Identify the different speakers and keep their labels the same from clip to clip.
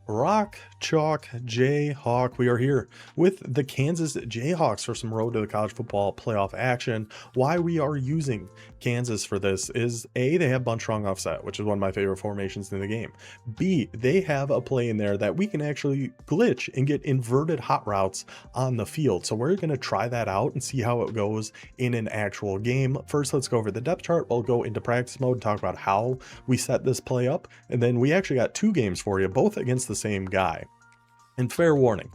Speaker 1: Rock, chalk, Jayhawk. We are here with the Kansas Jayhawks for some road to the college football playoff action. Why we are using Kansas for this is A, they have bunch strong offset, which is one of my favorite formations in the game. B, they have a play in there that we can actually glitch and get inverted hot routes on the field. So we're going to try that out and see how it goes in an actual game. First, let's go over the depth chart. We'll go into practice mode and talk about how we set this play up. And then we actually got two games for you, both against the same guy. And fair warning,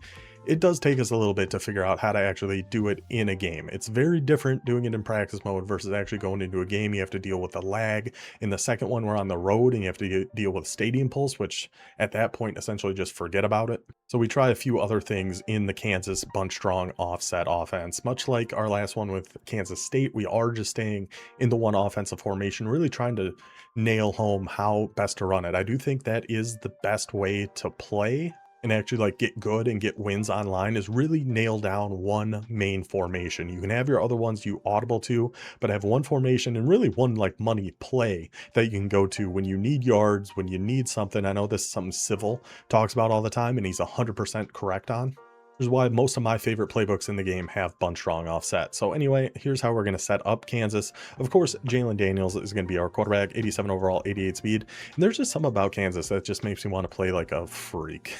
Speaker 1: it does take us a little bit to figure out how to actually do it in a game. It's very different doing it in practice mode versus actually going into a game. You have to deal with the lag. In the second one, we're on the road and you have to deal with stadium pulse, which at that point, essentially just forget about it. So we try a few other things in the Kansas bunch strong offset offense. Much like our last one with Kansas State, we are just staying in the one offensive formation, really trying to nail home how best to run it. I do think that is the best way to play and actually like get good and get wins online, is really nail down one main formation. You can have your other ones you audible to, but have one formation and really one like money play that you can go to when you need yards, when you need something. I know this is something Civil talks about all the time and he's 100% correct on. Which is why most of my favorite playbooks in the game have bunch strong offset. So anyway, here's how we're going to set up Kansas. Of course, Jalen Daniels is going to be our quarterback, 87 overall, 88 speed. And there's just something about Kansas that just makes me want to play like a freak.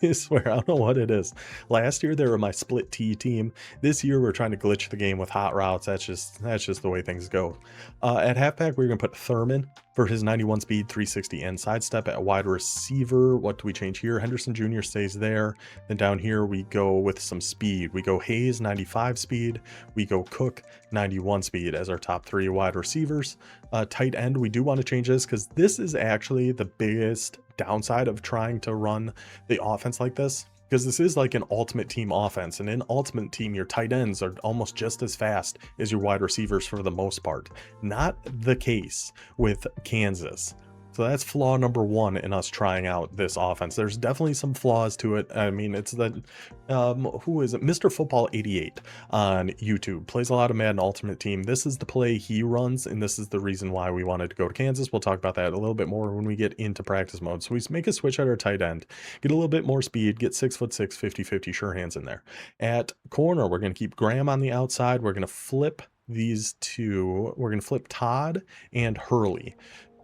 Speaker 1: I swear, I don't know what it is. Last year, they were my split T team. This year, we're trying to glitch the game with hot routes. That's just the way things go. At halfback, we're going to put Thurman for his 91 speed, 360 and sidestep. At wide receiver, what do we change here? Henderson Jr. stays there. Then down here, we go with some speed. We go Hayes 95 speed, we go Cook 91 speed as our top three wide receivers. Tight end, we do want to change this because this is actually the biggest downside of trying to run the offense like this, because this is like an ultimate team offense, and in ultimate team your tight ends are almost just as fast as your wide receivers for the most part. Not the case with Kansas. So that's flaw number one in us trying out this offense. There's definitely some flaws to it. I mean, it's the, who is it? Mr. Football 88 on YouTube plays a lot of Madden Ultimate Team. This is the play he runs, and this is the reason why we wanted to go to Kansas. We'll talk about that a little bit more when we get into practice mode. So we make a switch at our tight end, get a little bit more speed, get 6'6", 50-50 sure hands in there. At corner, we're going to keep Graham on the outside. We're going to flip these two. We're going to flip Todd and Hurley.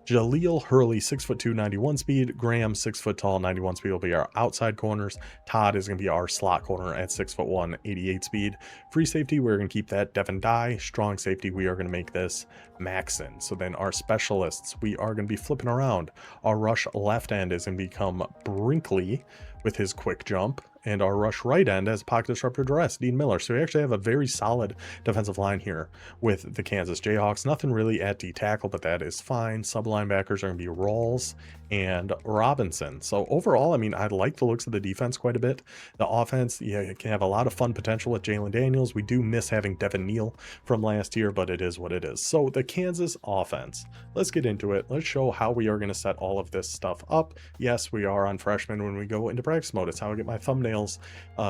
Speaker 1: Jaleel Hurley, 6'2", 91 speed. Graham, 6 foot tall, 91 speed will be our outside corners. Todd is going to be our slot corner at 6'1", 88 speed. Free safety, we're going to keep that Devin Dye. Strong safety, we are going to make this Maxon. So then our specialists, we are going to be flipping around. Our rush left end is going to become Brinkley with his quick jump. And our rush right end has pocket disruptor duress, Dean Miller. So we actually have a very solid defensive line here with the Kansas Jayhawks. Nothing really at D tackle, but that is fine. Sub linebackers are going to be Rawls and Robinson. So overall, I mean, I like the looks of the defense quite a bit. The offense, yeah, it can have a lot of fun potential with Jalen Daniels. We do miss having Devin Neal from last year, but it is what it is. So the Kansas offense, let's get into it. Let's show how we are going to set all of this stuff up. Yes, we are on freshman when we go into practice mode. It's how I get my thumbnails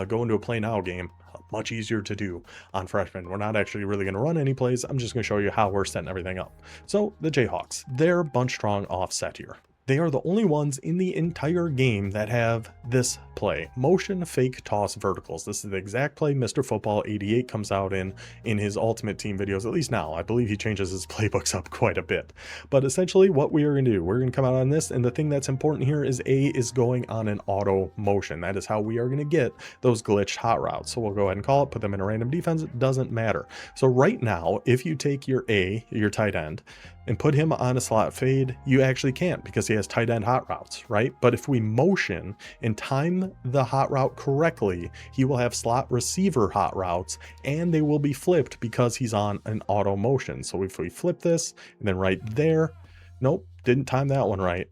Speaker 1: go into a play now game. Much easier to do on freshmen. We're not actually really going to run any plays. I'm just going to show you how we're setting everything up. So the Jayhawks, they're bunch strong offset here. They are the only ones in the entire game that have this play, motion fake toss verticals. This is the exact play Mr. Football 88 comes out in his Ultimate Team videos, at least now. I believe he changes his playbooks up quite a bit. But essentially what we are going to do, we're going to come out on this, and the thing that's important here is A is going on an auto motion. That is how we are going to get those glitched hot routes. So we'll go ahead and call it, put them in a random defense. It doesn't matter. So right now, if you take your A, your tight end, and put him on a slot fade, you actually can't because he has tight end hot routes, right? But if we motion and time the hot route correctly, he will have slot receiver hot routes and they will be flipped because he's on an auto motion. So if we flip this and then right there, nope, didn't time that one right.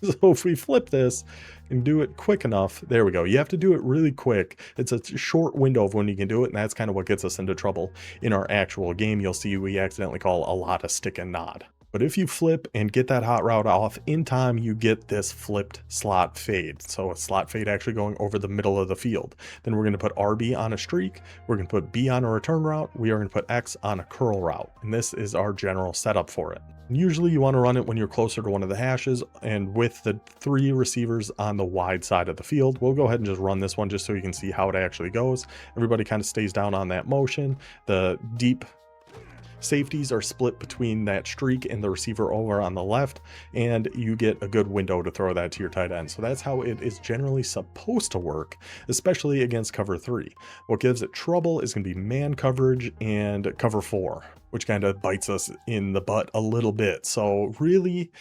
Speaker 1: So if we flip this and do it quick enough, there we go. You have to do it really quick. It's a short window of when you can do it, and that's kind of what gets us into trouble in our actual game. You'll see we accidentally call a lot of stick and nod. But if you flip and get that hot route off in time, you get this flipped slot fade. So a slot fade actually going over the middle of the field. Then we're going to put RB on a streak. We're going to put B on a return route. We are going to put X on a curl route. And this is our general setup for it. And usually you want to run it when you're closer to one of the hashes and with the 3 receivers on the wide side of the field. We'll go ahead and just run this one just so you can see how it actually goes. Everybody kind of stays down on that motion. The deep safeties are split between that streak and the receiver over on the left, and you get a good window to throw that to your tight end. So that's how it is generally supposed to work, especially against cover 3. What gives it trouble is going to be man coverage and cover 4, which kind of bites us in the butt a little bit. So really,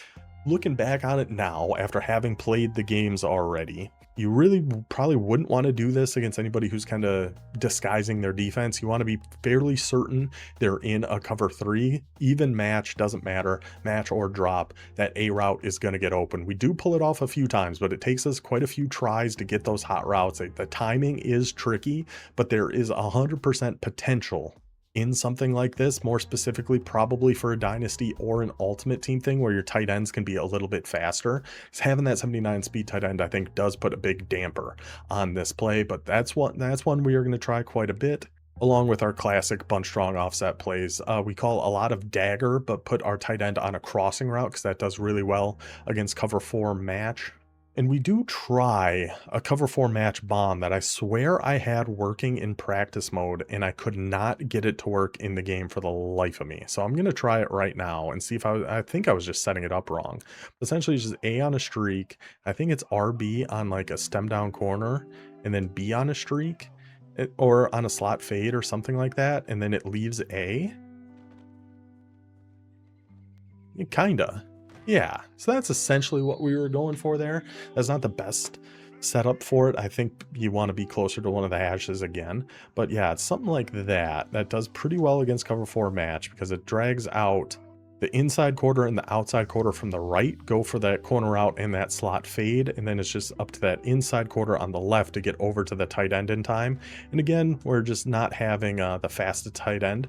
Speaker 1: looking back on it now, after having played the games already, you really probably wouldn't want to do this against anybody who's kind of disguising their defense. You want to be fairly certain they're in a cover 3, even match, doesn't matter, match or drop, that A route is going to get open. We do pull it off a few times, but it takes us quite a few tries to get those hot routes. The timing is tricky, but there is 100% potential in something like this, more specifically probably for a dynasty or an ultimate team thing where your tight ends can be a little bit faster. Because having that 79 speed tight end, I think, does put a big damper on this play, but that's one we are going to try quite a bit, along with our classic bunch strong offset plays. We call a lot of dagger, but put our tight end on a crossing route because that does really well against cover 4 match. And we do try a cover 4 match bomb that I swear I had working in practice mode, and I could not get it to work in the game for the life of me. So I'm going to try it right now and see if I think I was just setting it up wrong. Essentially, it's just A on a streak. I think it's RB on like a stem down corner, and then B on a streak or on a slot fade or something like that. And then it leaves A. Kinda. Yeah, so that's essentially what we were going for there. That's not the best setup for it. I think you want to be closer to one of the hashes again. But yeah, it's something like that. That does pretty well against cover 4 match because it drags out the inside quarter and the outside quarter from the right, go for that corner out and that slot fade. And then it's just up to that inside quarter on the left to get over to the tight end in time. And again, we're just not having the fastest tight end.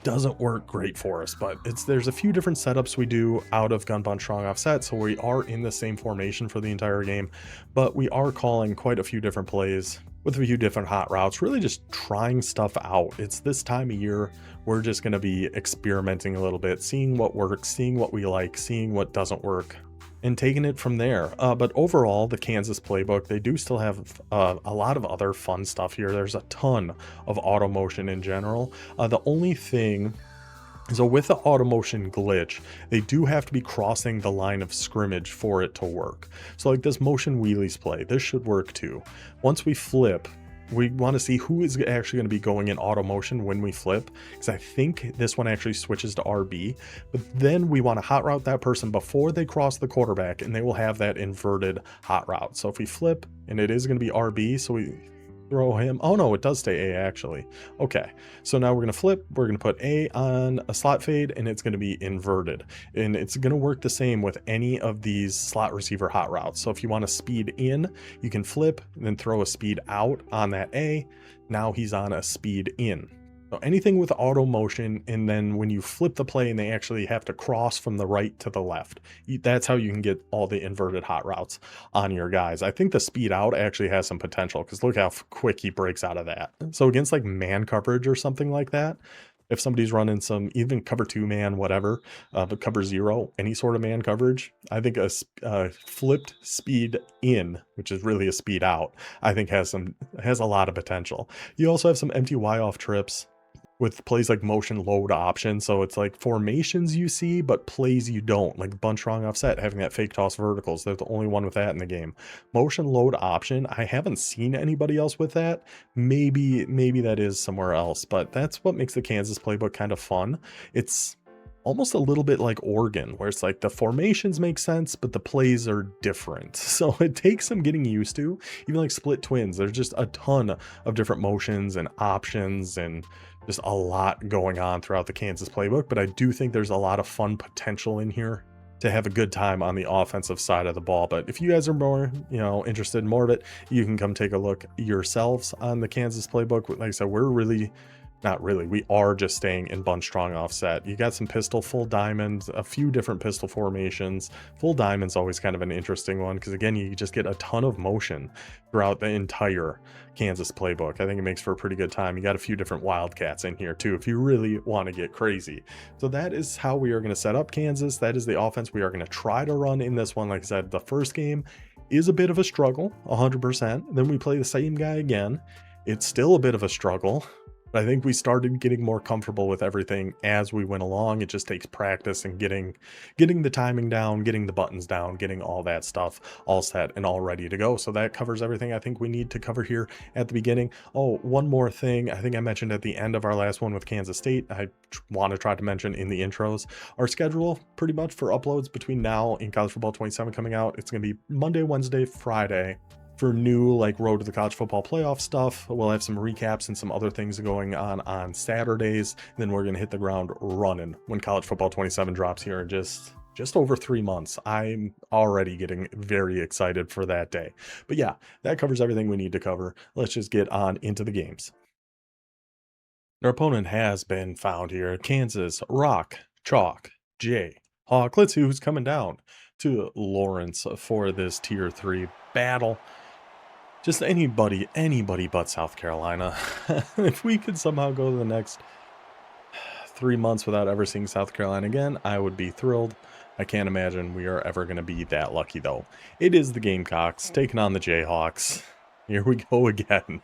Speaker 1: Doesn't work great for us, but there's a few different setups we do out of gun bunch strong offset, so we are in the same formation for the entire game, but we are calling quite a few different plays with a few different hot routes, really just trying stuff out. It's this time of year, we're just going to be experimenting a little bit, seeing what works, seeing what we like, seeing what doesn't work, and taking it from there. But overall, the Kansas playbook, they do still have a lot of other fun stuff here. There's a ton of auto motion in general. The only thing, so with the auto motion glitch, they do have to be crossing the line of scrimmage for it to work. So like this motion wheelies play, this should work too. Once we flip, we want to see who is actually going to be going in auto motion when we flip, because I think this one actually switches to RB, but then we want to hot route that person before they cross the quarterback, and they will have that inverted hot route. So if we flip and it is going to be RB, so we throw him. Oh no, it does stay A actually. Okay, so now we're going to flip. We're going to put A on a slot fade, and it's going to be inverted. And it's going to work the same with any of these slot receiver hot routes. So if you want to speed in, you can flip and then throw a speed out on that A. Now he's on a speed in. So anything with auto motion, and then when you flip the play and they actually have to cross from the right to the left, that's how you can get all the inverted hot routes on your guys. I think the speed out actually has some potential because look how quick he breaks out of that. So against like man coverage or something like that, if somebody's running some even cover 2 man, whatever, but cover 0, any sort of man coverage, I think a flipped speed in, which is really a speed out, I think has a lot of potential. You also have some empty Y off trips with plays like motion load option. So it's like formations you see, but plays you don't, like bunch strong offset, having that fake toss verticals. They're the only one with that in the game. Motion load option, I haven't seen anybody else with that. Maybe that is somewhere else, but that's what makes the Kansas playbook kind of fun. It's almost a little bit like Oregon, where it's like the formations make sense, but the plays are different. So it takes some getting used to. Even like split twins, there's just a ton of different motions and options and just a lot going on throughout the Kansas playbook. But I do think there's a lot of fun potential in here to have a good time on the offensive side of the ball. But if you guys are more, interested in more of it, you can come take a look yourselves on the Kansas playbook. Like I said, we're really Not really. We are just staying in bunch strong offset. You got some pistol, full diamonds, a few different pistol formations. Full diamond's always kind of an interesting one because, again, you just get a ton of motion throughout the entire Kansas playbook. I think it makes for a pretty good time. You got a few different wildcats in here too if you really want to get crazy. So that is how we are going to set up Kansas. That is the offense we are going to try to run in this one. Like I said, the first game is a bit of a struggle, 100%. Then we play the same guy again. It's still a bit of a struggle. But I think we started getting more comfortable with everything as we went along. It just takes practice and getting the timing down, getting the buttons down, getting all that stuff all set and all ready to go. So that covers everything I think we need to cover here at the beginning. Oh, one more thing. I think I mentioned at the end of our last one with Kansas State. I want to try to mention in the intros. Our schedule pretty much for uploads between now and College Football 27 coming out. It's going to be Monday, Wednesday, Friday. For new like road to the college football playoff stuff. We'll have some recaps and some other things going on Saturdays. And then we're going to hit the ground running when college football 27 drops here in just over 3 months. I'm already getting very excited for that day. But yeah, that covers everything we need to cover. Let's just get on into the games. Our opponent has been found here. Kansas, Rock, Chalk, Jayhawk. Let's see who's coming down to Lawrence for this tier 3 battle. Just anybody but South Carolina. If we could somehow go to the next 3 months without ever seeing South Carolina again, I would be thrilled. I can't imagine we are ever going to be that lucky, though. It is the Gamecocks taking on the Jayhawks. Here we go again.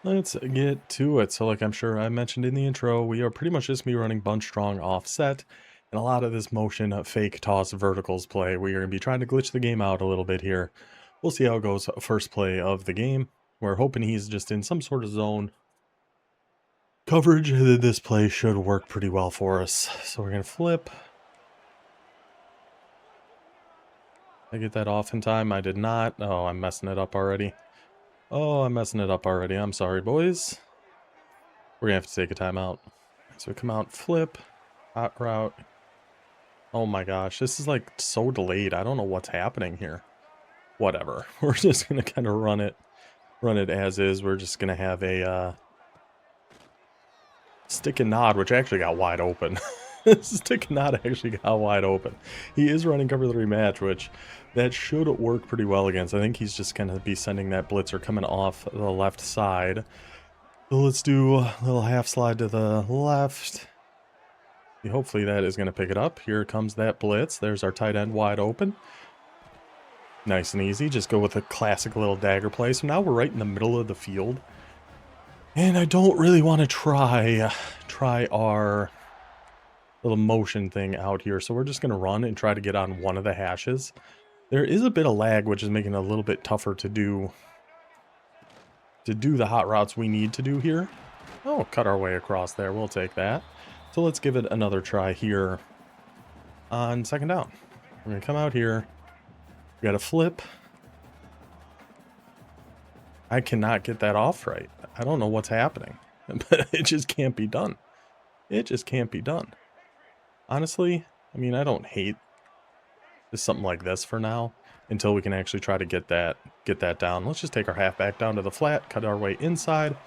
Speaker 1: Let's get to it. So like I'm sure I mentioned in the intro, we are pretty much just going to be running bunch strong offset. And a lot of this motion fake toss verticals play. We are going to be trying to glitch the game out a little bit here. We'll see how it goes first play of the game. We're hoping he's just in some sort of zone coverage. This play should work pretty well for us. So we're going to flip. I get that off in time. I did not. Oh, I'm messing it up already. Oh, I'm messing it up already. I'm sorry, boys. We're going to have to take a timeout. So we come out, flip, hot route. Oh my gosh, this is like so delayed. I don't know what's happening here. Whatever. We're just going to kind of run it as is. We're just going to have a stick and nod, which actually got wide open. Stick and nod actually got wide open. He is running cover 3 match, which that should work pretty well against. I think he's just going to be sending that blitzer coming off the left side. So let's do a little half slide to the left. Hopefully that is going to pick it up. Here comes that blitz. There's our tight end wide open. Nice and easy. Just go with a classic little dagger play. So now we're right in the middle of the field. And I don't really want to try our little motion thing out here. So we're just going to run and try to get on one of the hashes. There is a bit of lag, which is making it a little bit tougher to do the hot routes we need to do here. Oh, cut our way across there. We'll take that. So let's give it another try here on second down. We're going to come out here. We got to flip. I cannot get that off right. I don't know what's happening, but it just can't be done. It just can't be done. Honestly, I mean, I don't hate just something like this for now until we can actually try to get that down. Let's just take our halfback down to the flat, cut our way inside,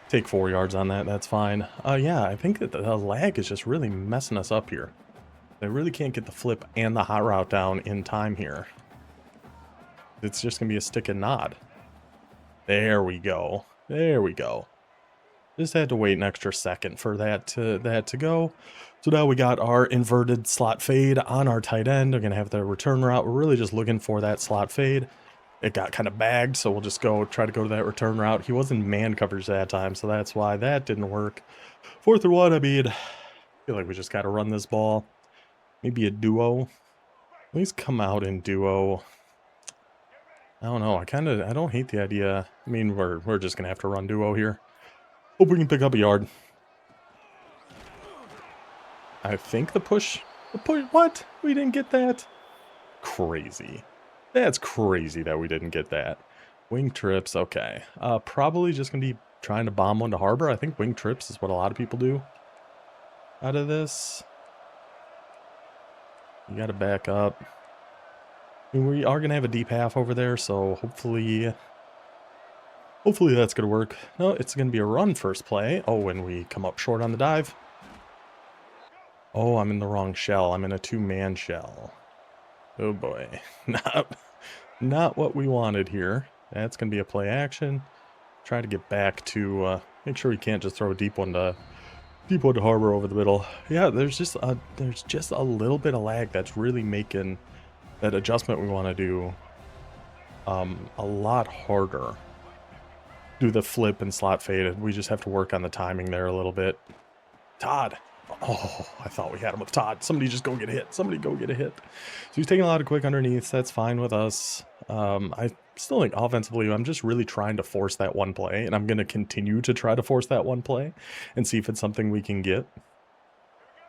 Speaker 1: take 4 yards on that. That's fine. Yeah, I think that the lag is just really messing us up here. I really can't get the flip and the hot route down in time here. It's just going to be a stick and nod. There we go. There we go. Just had to wait an extra second for that to go. So now we got our inverted slot fade on our tight end. We're going to have the return route. We're really just looking for that slot fade. It got kind of bagged, so we'll just try to go to that return route. He was in man coverage that time, so that's why that didn't work. 4th and 1, I mean, I feel like we just got to run this ball. Maybe a duo. At least come out in duo. I don't know. I don't hate the idea. I mean, we're just gonna have to run duo here. Hope we can pick up a yard. I think the push. What? We didn't get that? Crazy. That's crazy that we didn't get that. Wing trips. Okay. Probably just gonna be trying to bomb one to Harbor. I think wing trips is what a lot of people do out of this. You got to back up. I mean, we are going to have a deep half over there, so hopefully Hopefully that's going to work. No, it's going to be a run first play. Oh, and we come up short on the dive. Oh, I'm in the wrong shell. I'm in a two-man shell. Oh boy. Not what we wanted here. That's going to be a play action. Try to get back to, make sure we can't just throw a deep one to harbor over the middle. Yeah, there's just a little bit of lag that's really making that adjustment we want to do a lot harder. Do the flip and slot fade. We just have to work on the timing there a little bit. Todd. Oh, I thought we had him with Todd. Somebody just go get a hit. Somebody go get a hit. So he's taking a lot of quick underneaths. That's fine with us. I still think offensively, I'm just really trying to force that one play, and I'm going to continue to try to force that one play and see if it's something we can get.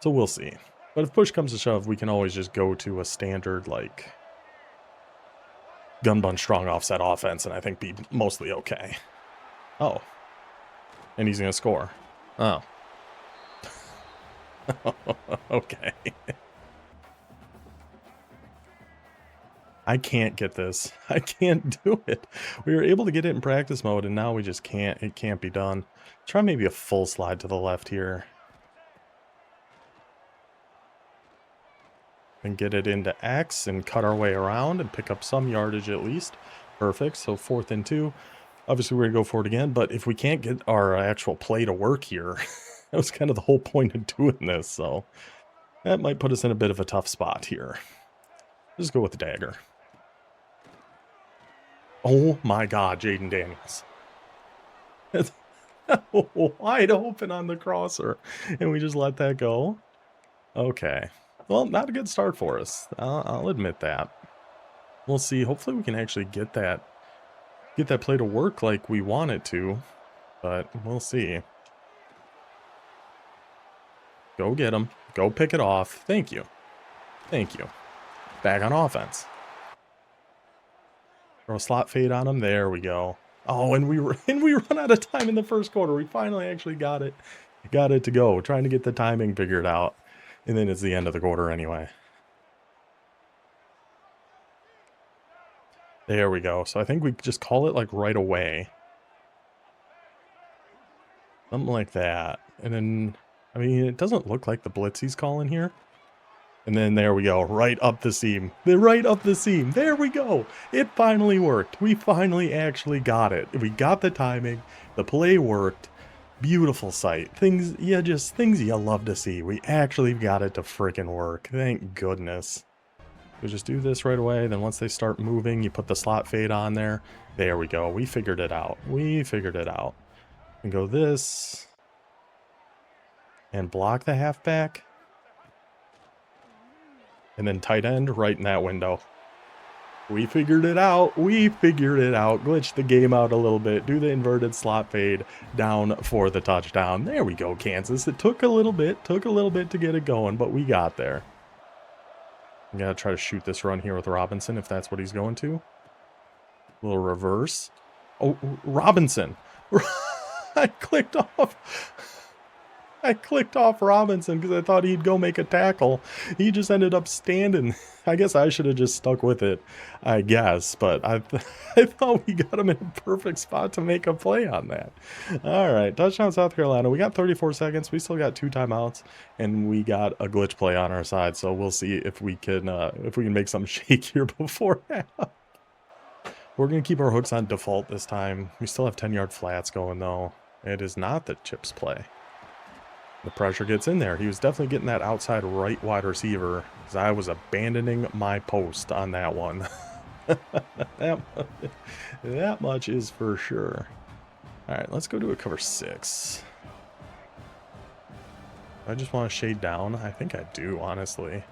Speaker 1: So we'll see. But if push comes to shove, we can always just go to a standard, like, gun bunch strong offset offense, and I think be mostly okay. Oh. And he's going to score. Oh. Okay. I can't get this. I can't do it. We were able to get it in practice mode, and now we just can't. It can't be done. Try maybe a full slide to the left here. And get it into X and cut our way around and pick up some yardage at least. Perfect. So 4th and 2. Obviously, we're going to go for it again, but if we can't get our actual play to work here, that was kind of the whole point of doing this, so that might put us in a bit of a tough spot here. Just go with the dagger. Oh my God, Jaden Daniels. It's wide open on the crosser, and we just let that go. Okay. Well, not a good start for us. I'll admit that. We'll see. Hopefully we can actually get that play to work like we want it to, but we'll see. Go get him. Go pick it off. Thank you. Thank you. Back on offense. Throw a slot fade on him. There we go. Oh, and we run out of time in the first quarter. We finally actually got it to go. We're trying to get the timing figured out, and then it's the end of the quarter anyway. There we go. So I think we just call it like right away. Something like that. And then, I mean, it doesn't look like the blitz he's calling here. And then there we go, right up the seam. Right up the seam. There we go. It finally worked. We finally actually got it. We got the timing. The play worked. Beautiful sight. Things you love to see. We actually got it to freaking work. Thank goodness. We just do this right away. Then once they start moving, you put the slot fade on there. There we go. We figured it out. We figured it out. And go this. And block the halfback. And then tight end right in that window. We figured it out. We figured it out. Glitched the game out a little bit. Do the inverted slot fade down for the touchdown. There we go, Kansas. It took a little bit. To get it going, but we got there. I'm going to try to shoot this run here with Robinson if that's what he's going to. A little reverse. Oh, Robinson. I clicked off Robinson because I thought he'd go make a tackle. He just ended up standing. I guess I should have just stuck with it, I guess. But I thought we got him in a perfect spot to make a play on that. All right, touchdown South Carolina. We got 34 seconds. We still got 2 timeouts, and we got a glitch play on our side. So we'll see if we can make something shake here before half. We're going to keep our hooks on default this time. We still have 10-yard flats going, though. It is not the chips play. The pressure gets in there. He was definitely getting that outside right wide receiver because I was abandoning my post on that one. that much is for sure. All right, let's go to a cover 6. I just want to shade down. I think I do, honestly.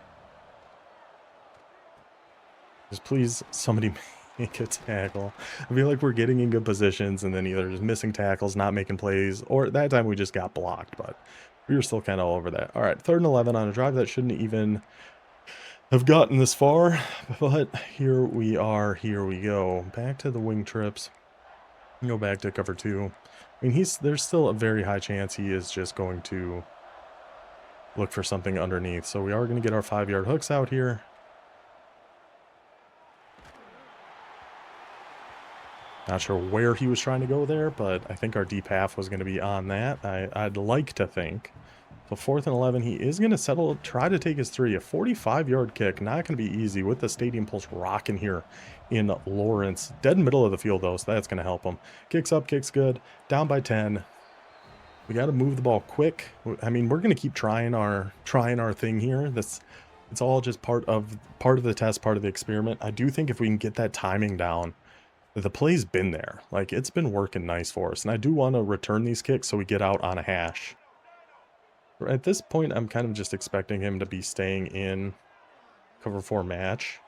Speaker 1: Just please, somebody make a tackle. I feel like we're getting in good positions and then either just missing tackles, not making plays, or at that time we just got blocked, but we were still kind of all over that. All right, 3rd and 11 on a drive that shouldn't even have gotten this far, but here we are. Here we go. Back to the wing trips. Go back to cover 2. I mean, there's still a very high chance he is just going to look for something underneath. So we are going to get our 5-yard hooks out here. Not sure where he was trying to go there, but I think our deep half was going to be on that. I'd like to think. So 4th and 11, he is going to settle, try to take his three. A 45-yard kick, not going to be easy with the stadium pulse rocking here in Lawrence. Dead middle of the field, though, so that's going to help him. Kicks up, kicks good. Down by 10. We got to move the ball quick. I mean, we're going to keep trying our thing here. It's all just part of the test, part of the experiment. I do think if we can get that timing down, the play's been there. Like, it's been working nice for us. And I do want to return these kicks so we get out on a hash. At this point, I'm kind of just expecting him to be staying in cover 4 match.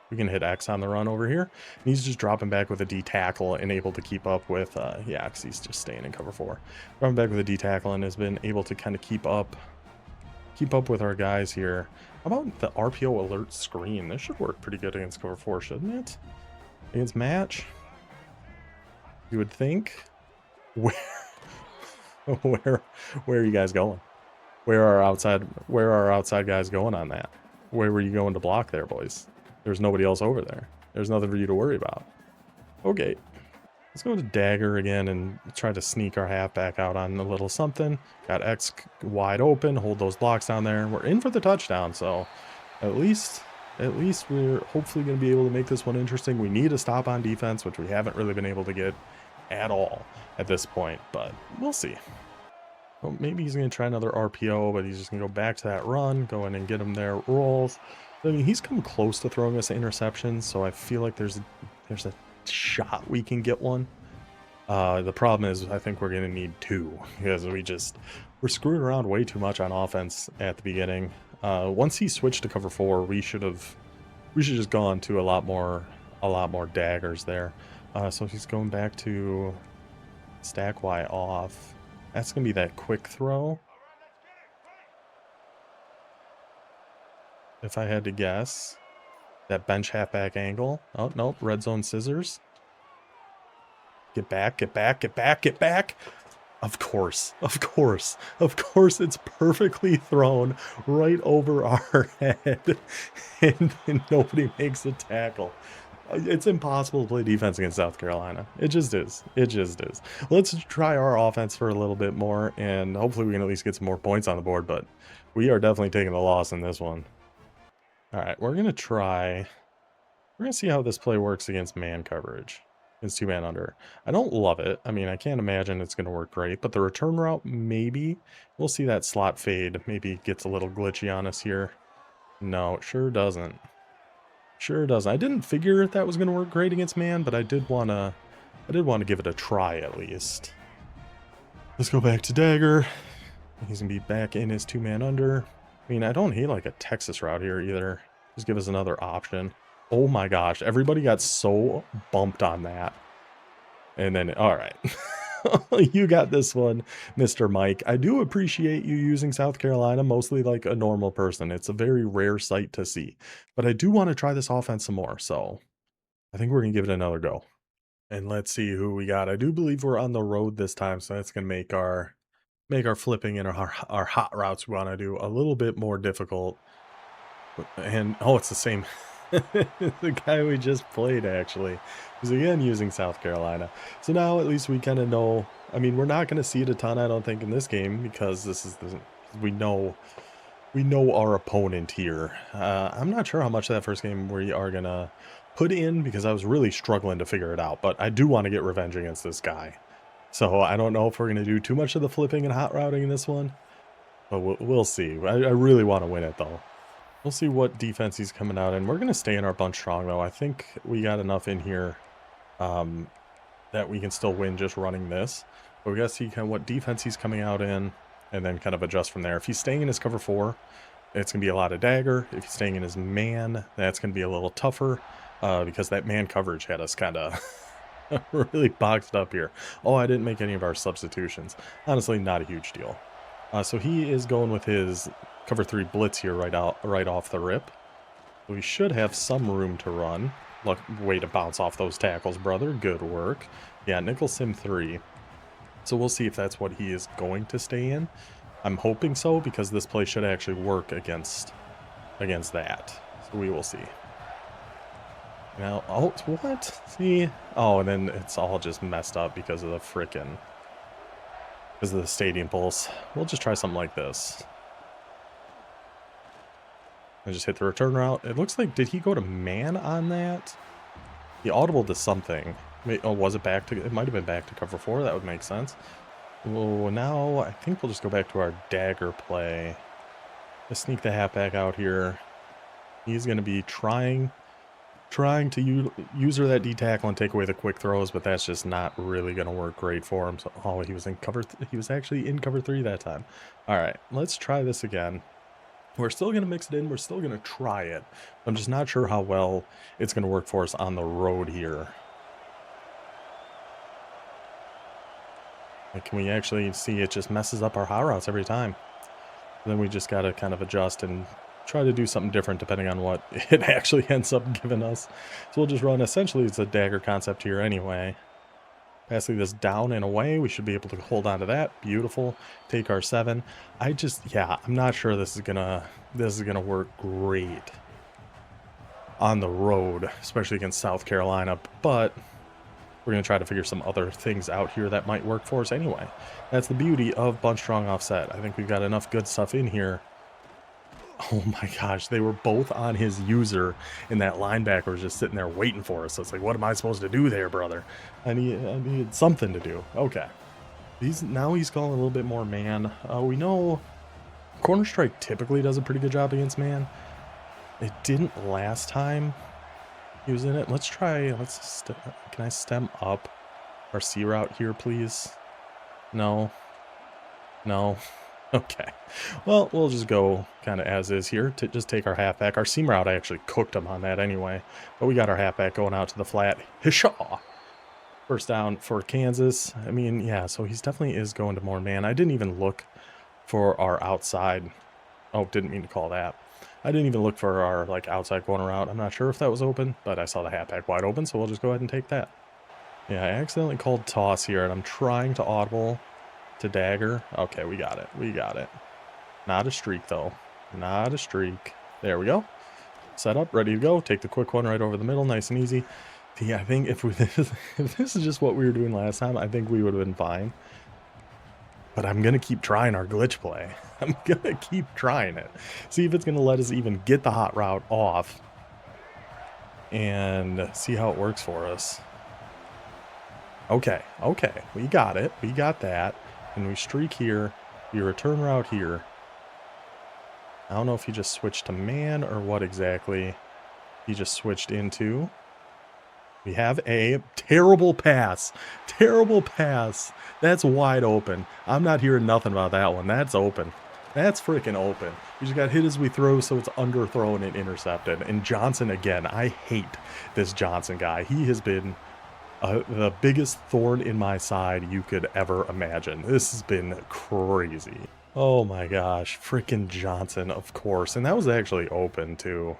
Speaker 1: We can hit X on the run over here. And he's just dropping back with a D tackle and able to keep up with, yeah, because he's just staying in cover 4. Dropping back with a D tackle and has been able to kind of keep up with our guys here. How about the RPO alert screen? This should work pretty good against cover 4, shouldn't it? Against match, you would think. Where are you guys going? Where are our outside guys going on that? Where were you going to block there, boys? There's nobody else over there. There's nothing for you to worry about. Okay, let's go to dagger again and try to sneak our halfback out on a little something. Got X wide open. Hold those blocks down there. We're in for the touchdown, so at least we're hopefully going to be able to make this one interesting. We need a stop on defense, which we haven't really been able to get at all at this point, but we'll see. Well, maybe he's going to try another RPO, but he's just going to go back to that run, go in and get him there, rolls. I mean, he's come close to throwing us interceptions, so I feel like there's a shot we can get one. The problem is I think we're going to need 2 because we're screwing around way too much on offense at the beginning. Once he switched to cover 4, we should just gone to a lot more daggers there. So he's going back to stack Y off. That's going to be that quick throw. If I had to guess. That bench halfback angle. Oh, no. Red zone scissors. Get back, get back, get back, get back. Of course, it's perfectly thrown right over our head. and nobody makes a tackle. It's impossible to play defense against South Carolina. It just is. Let's try our offense for a little bit more, and hopefully we can at least get some more points on the board, but we are definitely taking the loss in this one. All right, we're going to see how this play works against man coverage. It's 2-man under. I don't love it. I mean, I can't imagine it's going to work great, but the return route, maybe. We'll see that slot fade. Maybe it gets a little glitchy on us here. No, it sure doesn't. Sure does. I didn't figure that was going to work great against man, but I did want to give it a try at least. Let's go back to dagger. He's going to be back in his 2-man under. I mean, I don't hate like a Texas route here either. Just give us another option. Oh my gosh, everybody got so bumped on that. And then, all right. You got this one, Mr. Mike. I do appreciate you using South Carolina mostly like a normal person. It's a very rare sight to see. But I do want to try this offense some more, so I think we're going to give it another go. And let's see who we got. I do believe we're on the road this time, so that's going to make our flipping and our hot routes we want to do a little bit more difficult. And, oh, it's the same. The guy we just played, actually, is again using South Carolina. So now at least we kind of know. I mean, we're not going to see it a ton, I don't think, in this game, because we know our opponent here. I'm not sure how much of that first game we are going to put in, because I was really struggling to figure it out. But I do want to get revenge against this guy. So I don't know if we're going to do too much of the flipping and hot routing in this one. But we'll see. I really want to win it, though. We'll see what defense he's coming out in. We're going to stay in our bunch strong, though. I think we got enough in here that we can still win just running this. But we got to see kind of what defense he's coming out in and then kind of adjust from there. If he's staying in his cover 4, it's going to be a lot of dagger. If he's staying in his man, that's going to be a little tougher because that man coverage had us kind of really boxed up here. Oh, I didn't make any of our substitutions. Honestly, not a huge deal. So he is going with his cover 3 blitz here right off the rip. We should have some room to run. Look, way to bounce off those tackles, brother. Good work. Yeah, nickel sim 3. So we'll see if that's what he is going to stay in. I'm hoping so, because this play should actually work against that. So we will see. Now, oh, what? See? Oh, and then it's all just messed up because of the frickin', because of the stadium pulse. We'll just try something like this. I just hit the return route. It looks like, did he go to man on that? He audible to something. Oh, was it back to, it might have been back to cover 4. That would make sense. Well, now I think we'll just go back to our dagger play. Let's sneak the halfback out here. He's going to be trying to use her that D tackle and take away the quick throws, but that's just not really going to work great for him. So, oh, he was in cover. He was actually in cover 3 that time. All right, let's try this again. We're still going to mix it in. We're still going to try it. I'm just not sure how well it's going to work for us on the road here. Like, can we actually see it just messes up our high routes every time? Then we just got to kind of adjust and try to do something different depending on what it actually ends up giving us. So we'll just run, essentially it's a dagger concept here anyway. Passing this down and away, we should be able to hold on to that. Beautiful. Take our 7. Yeah, I'm not sure this is gonna work great on the road, especially against South Carolina, but we're going to try to figure some other things out here that might work for us anyway. That's the beauty of bunch strong offset. I think we've got enough good stuff in here. Oh my gosh, they were both on his user, and that linebacker was just sitting there waiting for us. So it's like, what am I supposed to do there, brother? I needed something to do. Okay. Now he's calling a little bit more man. We know corner strike typically does a pretty good job against man. It didn't last time he was in it. Let's try, can I stem up our C route here, please? No. No. Okay. Well, we'll just go kind of as is here to just take our halfback. Our seam route, I actually cooked him on that anyway. But we got our halfback going out to the flat. Hishaw! First down for Kansas. I mean, yeah, so he's definitely is going to more man. I didn't even look for our outside. Oh, didn't mean to call that. I didn't even look for our like outside corner route. I'm not sure if that was open, but I saw the halfback wide open, so we'll just go ahead and take that. Yeah, I accidentally called toss here, and I'm trying to audible to dagger. Okay, we got it. We got it. Not a streak, though. Not a streak. There we go. Set up, ready to go. Take the quick one right over the middle, nice and easy. Yeah, I think if this is just what we were doing last time, I think we would have been fine. But I'm going to keep trying our glitch play. I'm going to keep trying it. See if it's going to let us even get the hot route off. And see how it works for us. Okay, okay. We got it. We got that. And we streak here. We return route here. I don't know if he just switched to man or what exactly he just switched into. We have a terrible pass. Terrible pass. That's wide open. I'm not hearing nothing about that one. That's open. That's freaking open. We just got hit as we throw, so it's underthrown and intercepted. And Johnson again. I hate this Johnson guy. He has been the biggest thorn in my side you could ever imagine. This has been crazy. Oh my gosh. Freaking Johnson, of course. And that was actually open too.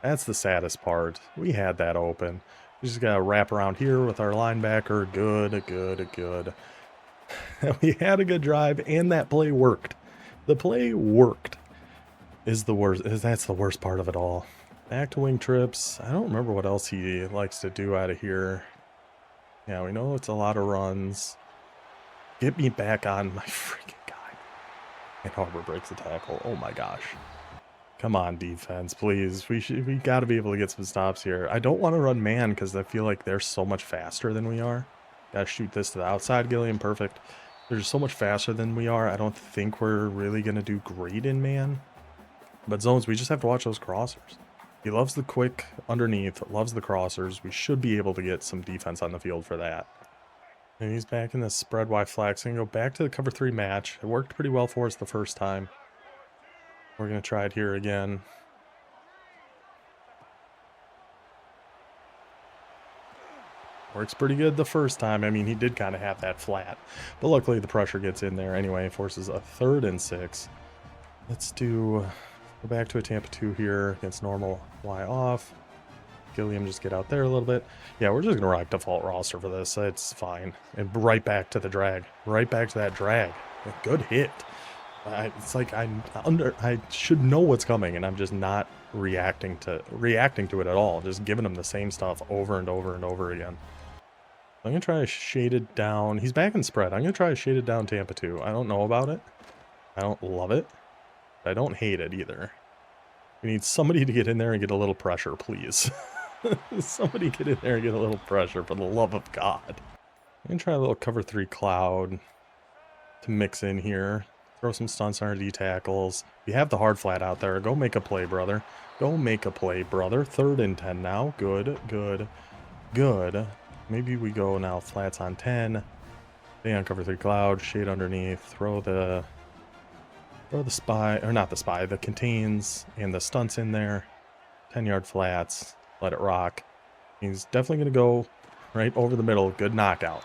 Speaker 1: That's the saddest part. We had that open. We just got to wrap around here with our linebacker. Good, good, good. We had a good drive, and that play worked. The play worked. That's the worst part of it all. Back to wing trips. I don't remember what else he likes to do out of here. Yeah, we know it's a lot of runs. Get me back on my freaking guy. And Harbor breaks the tackle. Oh my gosh. Come on, defense, please. We got to be able to get some stops here. I don't want to run man because I feel like they're so much faster than we are. Got to shoot this to the outside, Gilliam. Perfect. They're so much faster than we are. I don't think we're really going to do great in man. But zones, we just have to watch those crossers. He loves the quick underneath, loves the crossers. We should be able to get some defense on the field for that. And he's back in the spread Y flex. Going to go back to the cover 3 match. It worked pretty well for us the first time. We're going to try it here again. Works pretty good the first time. I mean, he did kind of have that flat. But luckily the pressure gets in there anyway. Forces a 3rd and 6. Let's go back to a Tampa 2 here against normal Y off. Gilliam just get out there a little bit. Yeah, we're just going to rock default roster for this. It's fine. And right back to the drag. Right back to that drag. A good hit. It's like I should know what's coming, and I'm just not reacting to it at all. Just giving him the same stuff over and over and over again. I'm gonna try a shaded down. He's back in spread. I'm gonna try a shaded down Tampa 2. I don't know about it. I don't love it. But I don't hate it either. We need somebody to get in there and get a little pressure, please. Somebody get in there and get a little pressure, for the love of God. I'm gonna try a little cover 3 cloud to mix in here. Throw some stunts on our D tackles. We have the hard flat out there. Go make a play, brother. Go make a play, brother. 3rd and 10 now. Good, good, good. Maybe we go now flats on 10. Stay on cover 3 cloud. Shade underneath. Throw the spy, or not the spy, the contains and the stunts in there. 10-yard flats. Let it rock. He's definitely going to go right over the middle. Good knockout.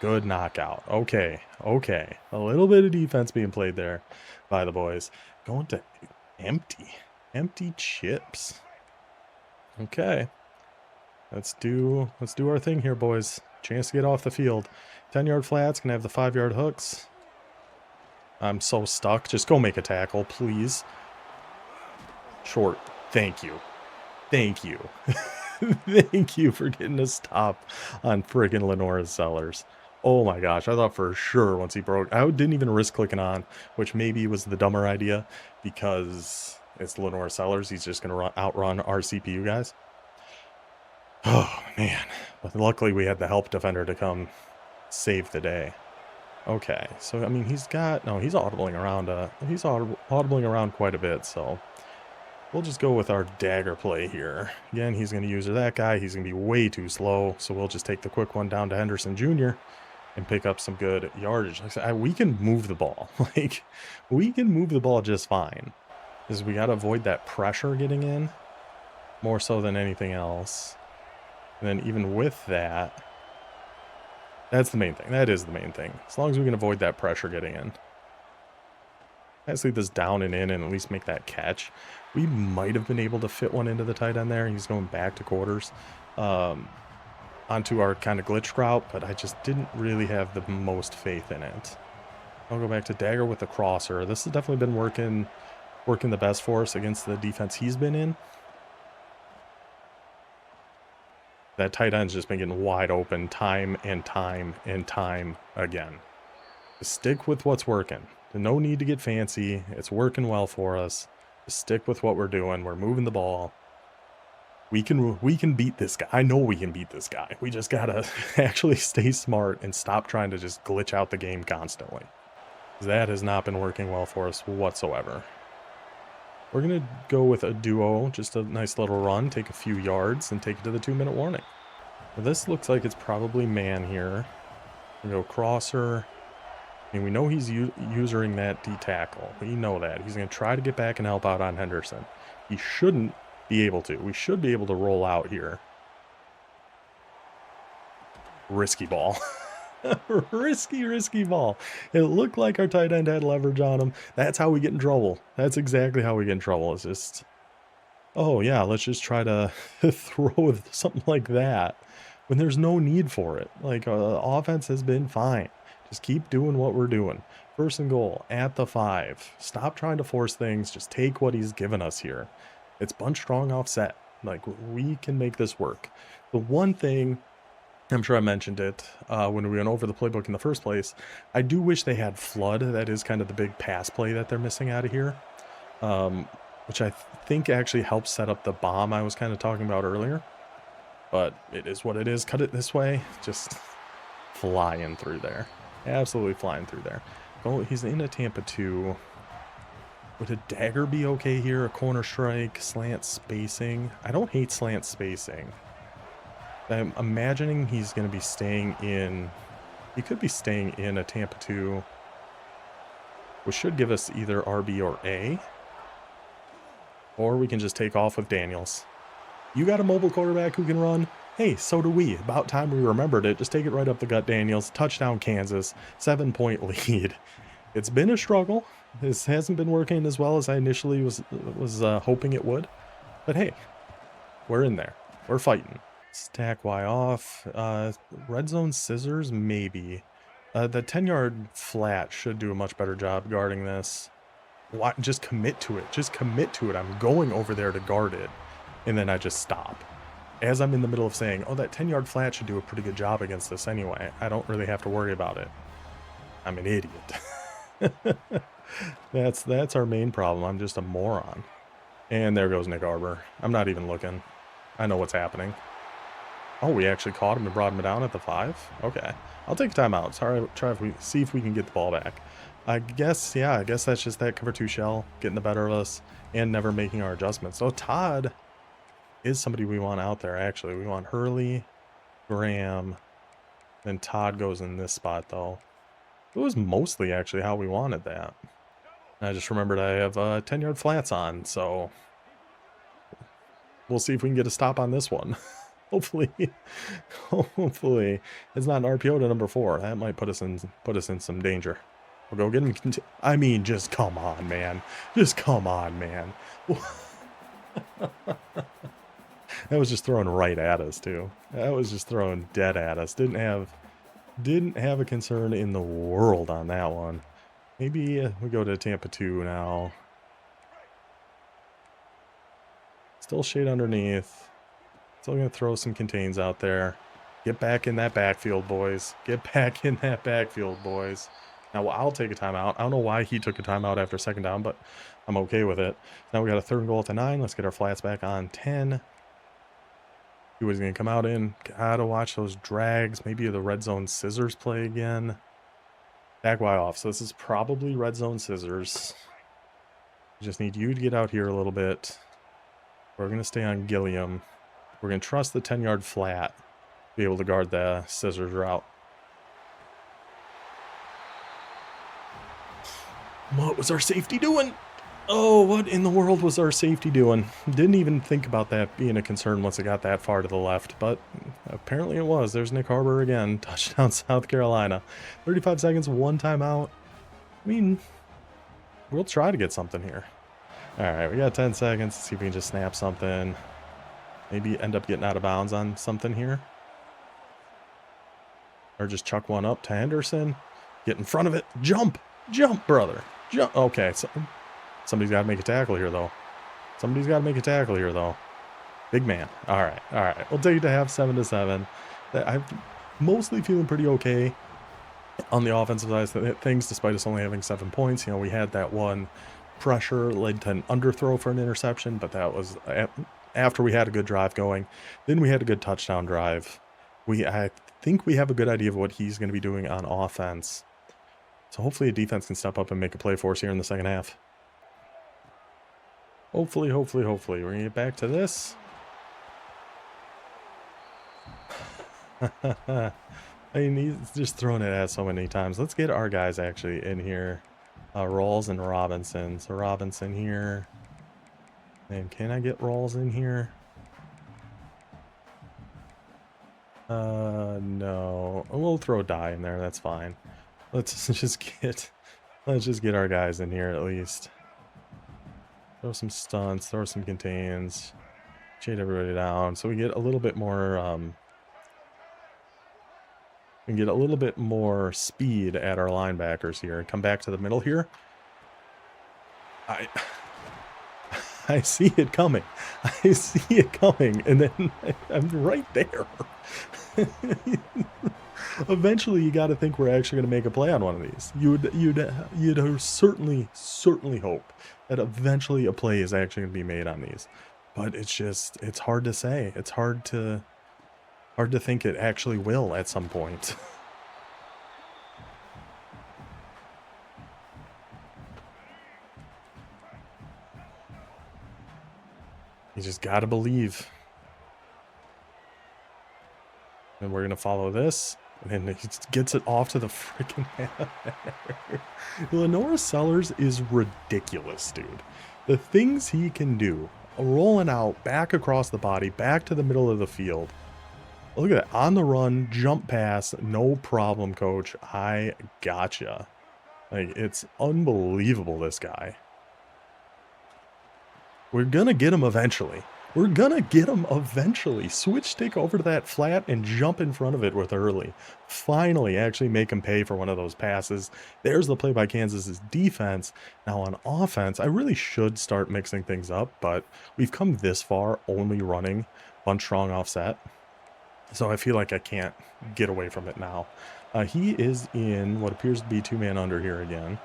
Speaker 1: Good knockout. Okay. Okay. A little bit of defense being played there by the boys. Going to empty. Empty chips. Okay. Let's do our thing here, boys. Chance to get off the field. 10-yard flats. Gonna have the 5-yard hooks. I'm so stuck. Just go make a tackle, please. Short. Thank you. Thank you. Thank you for getting a stop on friggin' Lenore Sellers. Oh my gosh, I thought for sure once he broke, I didn't even risk clicking on, which maybe was the dumber idea because it's Lenore Sellers. He's just going to outrun our CPU guys. Oh man, but luckily we had the help defender to come save the day. Okay, so I mean he's audibling around. He's audibling around quite a bit, so we'll just go with our dagger play here. Again, he's going to use that guy. He's going to be way too slow, so we'll just take the quick one down to Henderson Jr. and pick up some good yardage. Like I said, we can move the ball. Like, we can move the ball just fine. Because we got to avoid that pressure getting in more so than anything else. And then even with that, that's the main thing. That is the main thing. As long as we can avoid that pressure getting in. Let's leave this down and in and at least make that catch. We might have been able to fit one into the tight end there. He's going back to quarters onto our kind of glitch route, but I just didn't really have the most faith in it. I'll go back to dagger with the crosser. This has definitely been working the best for us against the defense he's been in. That tight end's just been getting wide open time and time and time again. Just stick with what's working. No need to get fancy. It's working well for us. Just stick with what we're doing. We're moving the ball. We can beat this guy. I know we can beat this guy. We just gotta actually stay smart and stop trying to just glitch out the game constantly. That has not been working well for us whatsoever. We're going to go with a duo, just a nice little run, take a few yards, and take it to the 2-minute warning. Well, this looks like it's probably man here. We go crosser. I mean, we know he's using that D tackle. We know that. He's going to try to get back and help out on Henderson. He shouldn't be able to. We should be able to roll out here. Risky ball. risky ball. It looked like our tight end had leverage on him. That's how we get in trouble. That's exactly how we get in trouble. It's just, oh yeah, let's just try to throw something like that when there's no need for it. Like, offense has been fine. Just keep doing what we're doing. 1st and goal at the 5. Stop trying to force things. Just take what he's given us here. It's bunch strong offset. Like, we can make this work. The one thing, I'm sure I mentioned it when we went over the playbook in the first place, I do wish they had flood. That is kind of the big pass play that they're missing out of here, which I think actually helps set up the bomb I was kind of talking about earlier. But it is what it is. Cut it this way. Just flying through there. Absolutely flying through there. Oh, he's in a Tampa 2. Would a dagger be okay here? A corner strike, slant spacing. I don't hate slant spacing. I'm imagining he's going to be staying in. He could be staying in a Tampa 2, which should give us either RB or A. Or we can just take off with Daniels. You got a mobile quarterback who can run? Hey, so do we. About time we remembered it. Just take it right up the gut, Daniels. Touchdown, Kansas. 7-point lead. It's been a struggle. This hasn't been working as well as I initially was hoping it would. But hey, we're in there. We're fighting. Stack Y off. Red zone scissors, maybe. The 10-yard flat should do a much better job guarding this. Why, just commit to it. Just commit to it. I'm going over there to guard it. And then I just stop. As I'm in the middle of saying, oh, that 10-yard flat should do a pretty good job against this anyway. I don't really have to worry about it. I'm an idiot. That's our main problem. I'm just a moron. And there goes Nick Arbor. I'm not even looking. I know what's happening. Oh, we actually caught him and brought him down at the 5? Okay. I'll take a timeout. Sorry, see if we can get the ball back. I guess, yeah, I guess that's just that cover 2 shell getting the better of us and never making our adjustments. So Todd is somebody we want out there, actually. We want Hurley, Graham, then Todd goes in this spot, though. It was mostly actually how we wanted that. I just remembered I have 10-yard flats on, so we'll see if we can get a stop on this one. Hopefully it's not an RPO to number 4. That might put us in some danger. We'll go get him. I mean, just come on, man. Just come on, man. That was just thrown right at us, too. That was just thrown dead at us. Didn't have a concern in the world on that one. Maybe we go to Tampa 2 now. Still shade underneath. Still going to throw some contains out there. Get back in that backfield, boys. Get back in that backfield, boys. Now, I'll take a timeout. I don't know why he took a timeout after second down, but I'm okay with it. Now we got a 3rd and goal at the 9. Let's get our flats back on 10. He was going to come out in. Gotta watch those drags. Maybe the red zone scissors play again. Back wide off. So this is probably red zone scissors. We just need you to get out here a little bit. We're going to stay on Gilliam. We're going to trust the 10-yard flat to be able to guard the scissors route. What was our safety doing? Oh, what in the world was our safety doing? Didn't even think about that being a concern once it got that far to the left, but apparently it was. There's Nick Arbor again. Touchdown, South Carolina. 35 seconds, 1 timeout. I mean, we'll try to get something here. All right, we got 10 seconds. Let's see if we can just snap something. Maybe end up getting out of bounds on something here. Or just chuck one up to Henderson. Get in front of it. Jump! Jump, brother! Jump! Okay, so somebody's got to make a tackle here, though. Somebody's got to make a tackle here, though. Big man. All right, all right. We'll take it to half 7-7. I'm mostly feeling pretty okay on the offensive side of things, despite us only having 7 points. You know, we had that one pressure led to an underthrow for an interception, but that was after we had a good drive going. Then we had a good touchdown drive. I think we have a good idea of what he's going to be doing on offense. So hopefully a defense can step up and make a play for us here in the second half. Hopefully. We're going to get back to this. I mean, he's just throwing it at so many times. Let's get our guys actually in here. Rawls and Robinson. So Robinson here. And can I get Rawls in here? No. We'll throw Dye in there. That's fine. Let's just get our guys in here at least. Throw some stunts. Throw some contains. Shade everybody down. So we get a little bit more. We can get a little bit more speed at our linebackers here and come back to the middle here. I see it coming. I see it coming, and then I'm right there. Eventually, you got to think we're actually going to make a play on one of these. You'd certainly hope that eventually a play is actually going to be made on these, but it's hard to say. It's hard to think it actually will at some point. You just gotta believe. And we're gonna follow this. And then he gets it off to the freaking Lenora Sellers is ridiculous, dude. The things he can do. Rolling out, back across the body, back to the middle of the field. Look at that. On the run, jump pass, no problem, coach. I gotcha. Like, it's unbelievable, this guy. We're gonna get him eventually. We're gonna get him eventually. Switch stick over to that flat and jump in front of it with early. Finally, actually make him pay for one of those passes. There's the play by Kansas's defense. Now on offense, I really should start mixing things up, but we've come this far only running bunch strong offset. So I feel like I can't get away from it now. He is in what appears to be two-man under here again.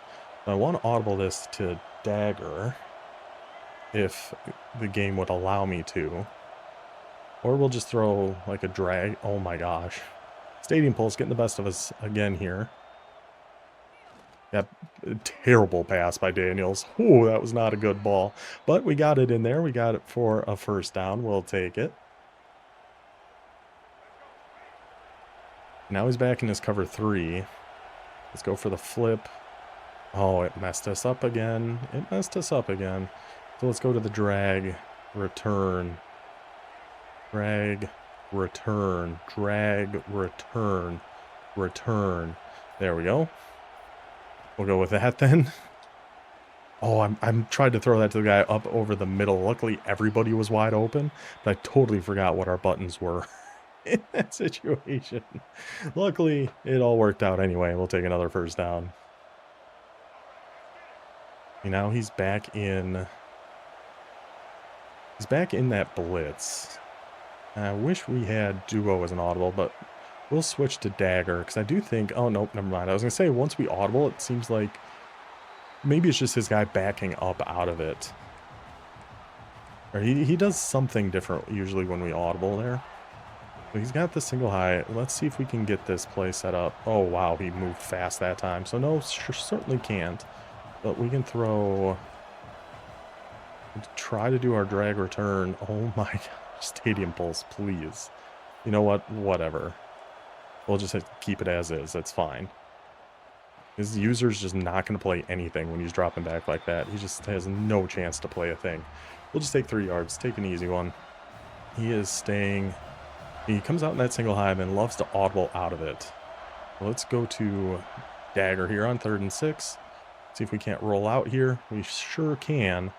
Speaker 1: I want to audible this to dagger if the game would allow me to. Or we'll just throw like a drag. Oh my gosh. Stadium Pulse getting the best of us again here. That terrible pass by Daniels. Oh, that was not a good ball. But we got it in there. We got it for a first down. We'll take it. Now he's back in his cover 3. Let's go for the flip. Oh, it messed us up again. It messed us up again. So let's go to the drag, return, drag, return, drag, return, return. There we go. We'll go with that then. Oh, I'm trying to throw that to the guy up over the middle. Luckily, everybody was wide open, but I totally forgot what our buttons were in that situation. Luckily, it all worked out anyway. We'll take another first down. Now he's back in... He's back in that blitz. I wish we had duo as an audible, but we'll switch to dagger, because I do think... Oh, nope, never mind. I was going to say, once we audible, it seems like maybe it's just his guy backing up out of it. Or he does something different usually when we audible there. But he's got the single high. Let's see if we can get this play set up. Oh, wow, he moved fast that time. So no, certainly can't. But we can throw... Try to do our drag return. Oh my gosh. Stadium Pulse, please. You know what? Whatever. We'll just have to keep it as is. That's fine. His user's just not going to play anything when he's dropping back like that. He just has no chance to play a thing. We'll just take 3 yards. Take an easy one. He is staying... He comes out in that single high and loves to audible out of it. Let's go to dagger here on 3rd and 6. See if we can't roll out here. We sure can.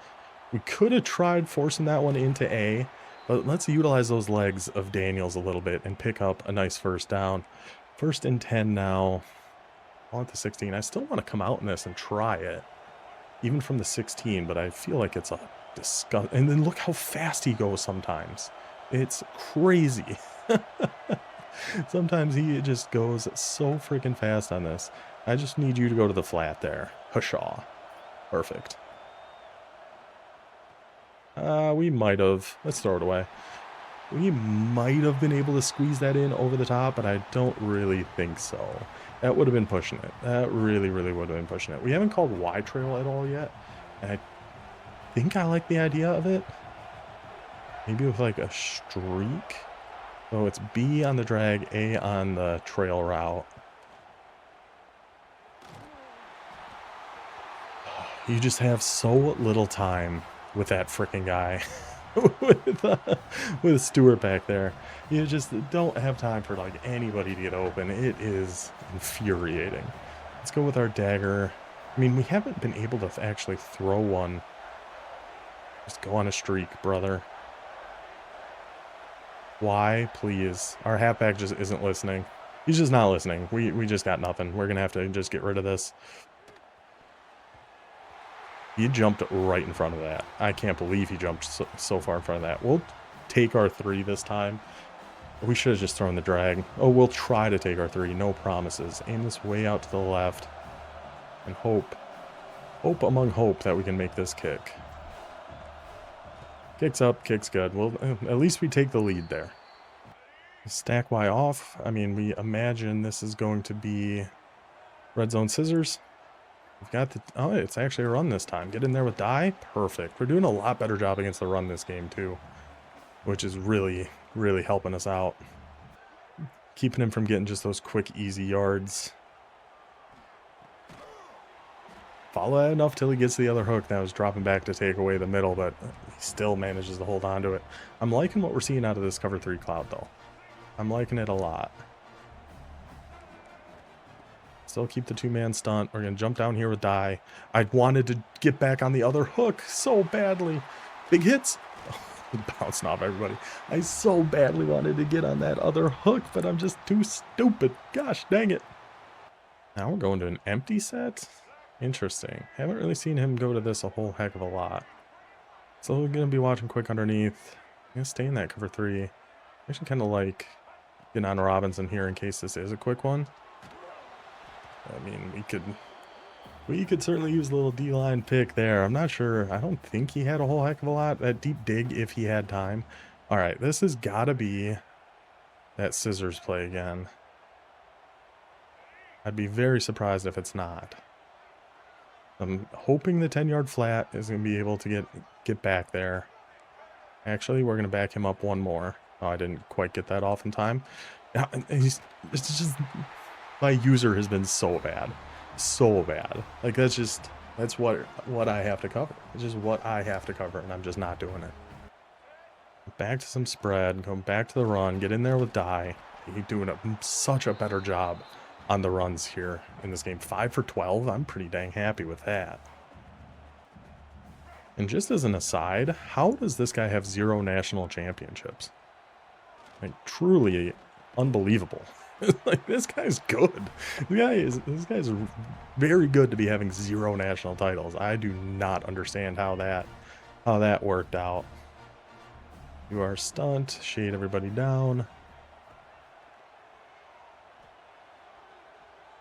Speaker 1: We could have tried forcing that one into A, but let's utilize those legs of Daniels a little bit and pick up a nice first down. 1st and 10 now. On at the 16. I still want to come out in this and try it, even from the 16, but I feel like it's a disgust. And then look how fast he goes sometimes. It's crazy. Sometimes he just goes so freaking fast on this. I just need you to go to the flat there. Hushaw. Perfect. We might have. Let's throw it away. We might have been able to squeeze that in over the top, but I don't really think so. That would have been pushing it. That really, really would have been pushing it. We haven't called Y trail at all yet. And I think I like the idea of it. Maybe with like a streak. So it's B on the drag, A on the trail route. You just have so little time with that freaking guy. with Stewart back there. You just don't have time for like anybody to get open. It is infuriating. Let's go with our dagger. I mean, we haven't been able to actually throw one. Just go on a streak, brother. Why, please? Our halfback just isn't listening. He's just not listening. We just got nothing. We're gonna have to just get rid of this. He jumped right in front of that. I can't believe he jumped so far in front of that. We'll take our 3 this time. We should have just thrown the drag. Oh, we'll try to take our 3. No promises. Aim this way out to the left. And hope among hope that we can make this kick. Kicks up, kicks good. Well, at least we take the lead there. Stack Y off. I mean, we imagine this is going to be red zone scissors. We've got the... Oh, it's actually a run this time. Get in there with die. Perfect. We're doing a lot better job against the run this game, too. Which is really, really helping us out. Keeping him from getting just those quick, easy yards. Follow that enough till he gets to the other hook. Now he's dropping back to take away the middle, but he still manages to hold on to it. I'm liking what we're seeing out of this cover 3 cloud, though. I'm liking it a lot. Still keep the 2-man stunt. We're going to jump down here with die. I wanted to get back on the other hook so badly. Big hits. Bouncing off everybody. I so badly wanted to get on that other hook, but I'm just too stupid. Gosh dang it. Now we're going to an empty set? Interesting. Haven't really seen him go to this a whole heck of a lot. So we're going to be watching quick underneath. I'm going to stay in that cover 3. I actually kind of like getting on Robinson here in case this is a quick one. I mean, we could certainly use a little D-line pick there. I'm not sure. I don't think he had a whole heck of a lot. That deep dig if he had time. All right, this has got to be that scissors play again. I'd be very surprised if it's not. I'm hoping the 10-yard flat is going to be able to get back there. Actually, we're going to back him up one more. Oh, I didn't quite get that off in time. It's just my user has been so bad. So bad. Like, that's what I have to cover. It's just what I have to cover, and I'm just not doing it. Back to some spread, going back to the run, get in there with Die. He's doing such a better job on the runs here in this game. 5 for 12. I'm pretty dang happy with that. And just as an aside, how does this guy have 0 national championships? Like, truly unbelievable. Like, this guy's good. This guy's very good to be having 0 national titles. I do not understand how that worked out. You are stunt, shade everybody down.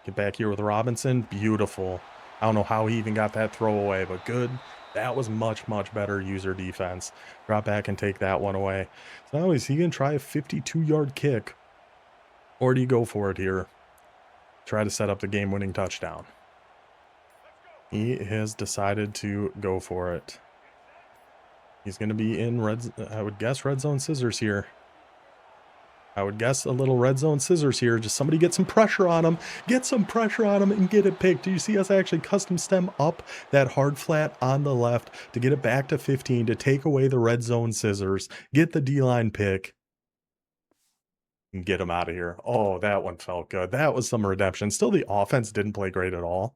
Speaker 1: Get back here with Robinson. Beautiful. I don't know how he even got that throwaway, but good. That was much, much better user defense. Drop back and take that one away. So now is he going to try a 52-yard kick? Or do you go for it here? Try to set up the game-winning touchdown. He has decided to go for it. He's going to be in I would guess red zone scissors here. I would guess a little red zone scissors here. Just somebody get some pressure on him. Get some pressure on him and get it picked. Do you see us actually custom stem up that hard flat on the left to get it back to 15 to take away the red zone scissors, get the D-line pick, and get him out of here. Oh, that one felt good. That was some redemption. Still, the offense didn't play great at all.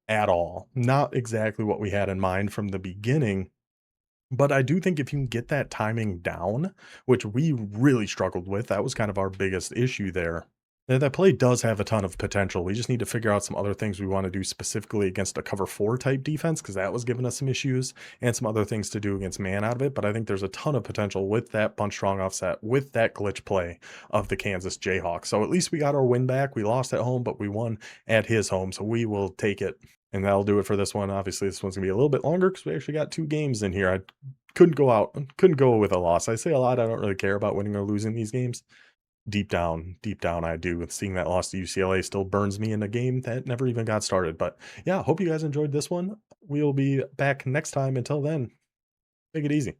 Speaker 1: At all. Not exactly what we had in mind from the beginning. But I do think if you can get that timing down, which we really struggled with, that was kind of our biggest issue there. That play does have a ton of potential. We just need to figure out some other things we want to do specifically against a cover 4 type defense, because that was giving us some issues, and some other things to do against man out of it. But I think there's a ton of potential with that bunch strong offset, with that glitch play of the Kansas Jayhawks. So at least we got our win back. We lost at home, but we won at his home. So we will take it. And that'll do it for this one. Obviously, this one's going to be a little bit longer because we actually got 2 games in here. I couldn't go with a loss. I say a lot. I don't really care about winning or losing these games. Deep down, I do. Seeing that loss to UCLA still burns me in a game that never even got started. But yeah, hope you guys enjoyed this one. We'll be back next time. Until then, take it easy.